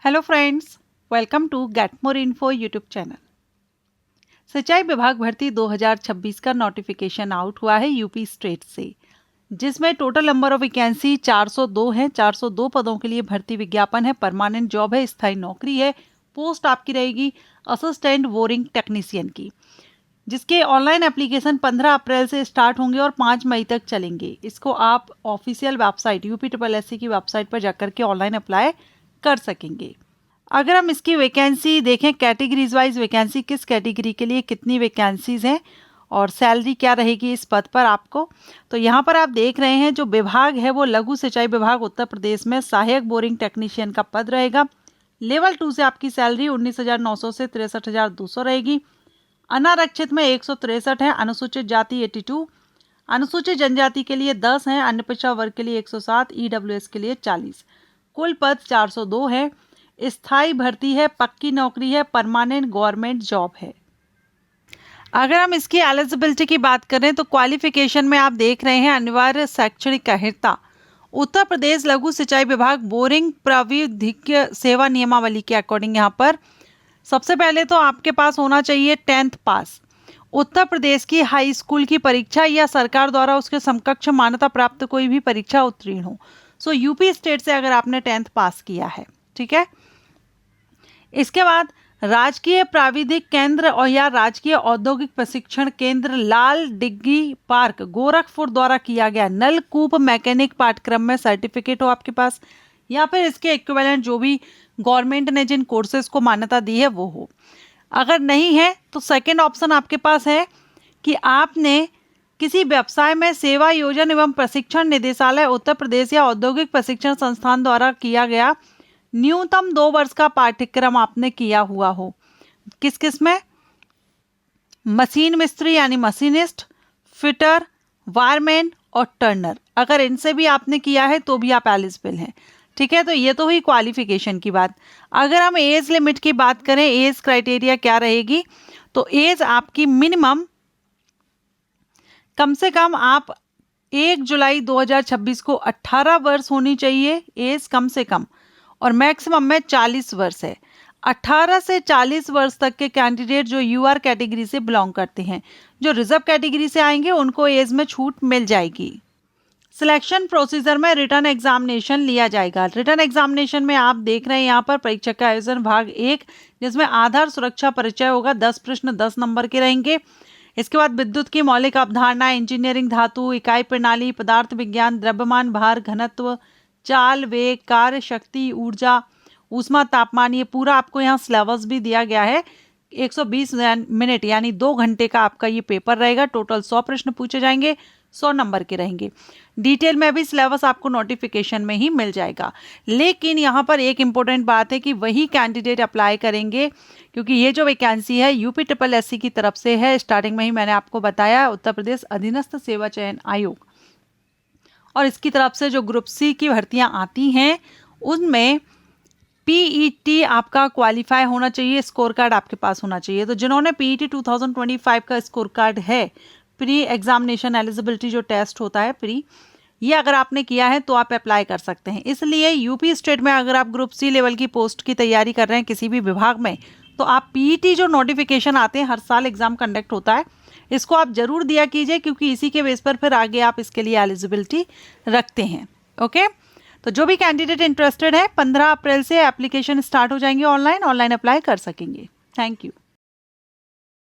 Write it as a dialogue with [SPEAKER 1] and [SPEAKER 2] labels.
[SPEAKER 1] Hello friends, welcome to get more info YouTube channel. सिंचाई विभाग भर्ती 2026 का नोटिफिकेशन आउट हुआ है यूपी स्टेट से, जिसमें टोटल नंबर ऑफ वैकेंसी 402 है। 402 पदों के लिए भर्ती विज्ञापन है, परमानेंट जॉब है, स्थायी नौकरी है। पोस्ट आपकी रहेगी असिस्टेंट बोरिंग टेक्नीशियन की, जिसके ऑनलाइन एप्लीकेशन 15 अप्रैल से स्टार्ट होंगे और 5 मई तक चलेंगे। इसको आप ऑफिशियल वेबसाइट UPSSC की वेबसाइट पर जाकर के ऑनलाइन अप्लाई कर सकेंगे। अगर हम इसकी वैकेंसी देखें, कैटेगरीज वाइज वैकेंसी, किस कैटेगरी के लिए कितनी वैकेंसीज हैं और सैलरी क्या रहेगी इस पद पर आपको, तो यहाँ पर आप देख रहे हैं जो विभाग है वो लघु सिंचाई विभाग उत्तर प्रदेश में सहायक बोरिंग टेक्नीशियन का पद रहेगा। लेवल 2 से आपकी सैलरी 19,900 से 63,200 रहेगी। अनारक्षित में 163 है, अनुसूचित जाति 82, अनुसूचित जनजाति के लिए 10 है, अन्य पिछड़ा वर्ग के लिए 107, EWS के लिए 40। कुल पद 402 है। स्थायी भर्ती है, पक्की नौकरी है, परमानेंट गवर्नमेंट जॉब है। अगर हम इसकी एलिजिबिलिटी की बात करें तो क्वालिफिकेशन में आप देख रहे हैं अनिवार्य शैक्षणिक अर्हता उत्तर प्रदेश लघु सिंचाई विभाग बोरिंग प्राविधिक सेवा नियमावली के अकॉर्डिंग यहाँ पर सबसे पहले तो आपके पास होना चाहिए 10th पास, उत्तर प्रदेश की हाई स्कूल की परीक्षा या सरकार द्वारा उसके समकक्ष मान्यता प्राप्त कोई भी परीक्षा उत्तीर्ण हो। सो यूपी स्टेट से अगर आपने 10th पास किया है, ठीक है। इसके बाद राजकीय प्राविधिक केंद्र और या राजकीय औद्योगिक प्रशिक्षण केंद्र लाल डिग्गी पार्क गोरखपुर द्वारा किया गया नलकूप मैकेनिक पाठ्यक्रम में सर्टिफिकेट हो आपके पास, या फिर इसके इक्विवेलेंट जो भी गवर्नमेंट ने जिन कोर्सेज को मान्यता दी है वो हो। अगर नहीं है तो सेकेंड ऑप्शन आपके पास है कि आपने किसी व्यवसाय में सेवा योजन एवं प्रशिक्षण निदेशालय उत्तर प्रदेश या औद्योगिक प्रशिक्षण संस्थान द्वारा किया गया न्यूनतम 2 वर्ष का पाठ्यक्रम आपने किया हुआ हो। किस किस में? मशीन मिस्त्री यानी मशीनिस्ट, फिटर, वायरमैन और टर्नर। अगर इनसे भी आपने किया है तो भी आप एलिजिबल हैं, ठीक है। तो ये तो हुई क्वालिफिकेशन की बात। अगर हम एज लिमिट की बात करें, एज क्राइटेरिया क्या रहेगी, तो एज आपकी मिनिमम कम से कम आप 1 जुलाई 2026 को 18 वर्ष होनी चाहिए एज कम से कम, और मैक्सिमम में 40 वर्ष है। 18 से 40 वर्ष तक के कैंडिडेट जो UR कैटेगरी से बिलोंग करते हैं, जो रिजर्व कैटेगरी से आएंगे उनको एज में छूट मिल जाएगी। सिलेक्शन प्रोसीजर में रिटर्न एग्जामिनेशन लिया जाएगा। रिटर्न एग्जामिनेशन में आप देख रहे हैं यहाँ पर परीक्षा का आयोजन भाग 1, जिसमें आधार सुरक्षा परिचय होगा। 10 प्रश्न 10 नंबर के रहेंगे। इसके बाद विद्युत की मौलिक अवधारणा, इंजीनियरिंग, धातु, इकाई प्रणाली, पदार्थ विज्ञान, द्रव्यमान, भार, घनत्व, चाल, वेग, कार्य शक्ति, ऊर्जा, ऊष्मा, तापमान, ये पूरा आपको यहाँ सिलेबस भी दिया गया है। 120 मिनट यानी 2 घंटे का आपका ये पेपर रहेगा। टोटल 100 प्रश्न पूछे जाएंगे, 100 नंबर के रहेंगे। डिटेल में भी सिलेबस आपको नोटिफिकेशन में ही मिल जाएगा। लेकिन यहाँ पर एक इम्पोर्टेंट बात है कि वही कैंडिडेट अप्लाई करेंगे, क्योंकि ये जो वैकेंसी है UPSSC की तरफ से है। स्टार्टिंग में ही मैंने आपको बताया, उत्तर प्रदेश अधीनस्थ सेवा चयन आयोग, और इसकी तरफ से जो ग्रुप C की भर्तियां आती हैं उनमें PET आपका क्वालिफाई होना चाहिए, स्कोर कार्ड आपके पास होना चाहिए। तो जिन्होंने PET 2025 का स्कोर कार्ड है, प्री एग्जामिनेशन एलिजिबिलिटी जो टेस्ट होता है प्री, ये अगर आपने किया है तो आप अप्लाई कर सकते हैं। इसलिए यूपी स्टेट में अगर आप ग्रुप C लेवल की पोस्ट की तैयारी कर रहे हैं किसी भी विभाग में, तो आप PET जो नोटिफिकेशन आते हैं, हर साल एग्जाम कंडक्ट होता है, इसको आप जरूर दिया कीजिए, क्योंकि इसी के बेस पर फिर आगे आप इसके लिए एलिजिबिलिटी रखते हैं। ओके, तो जो भी कैंडिडेट इंटरेस्टेड है 15 अप्रैल से एप्लीकेशन स्टार्ट हो जाएंगे, ऑनलाइन अप्लाई कर सकेंगे। Thank you.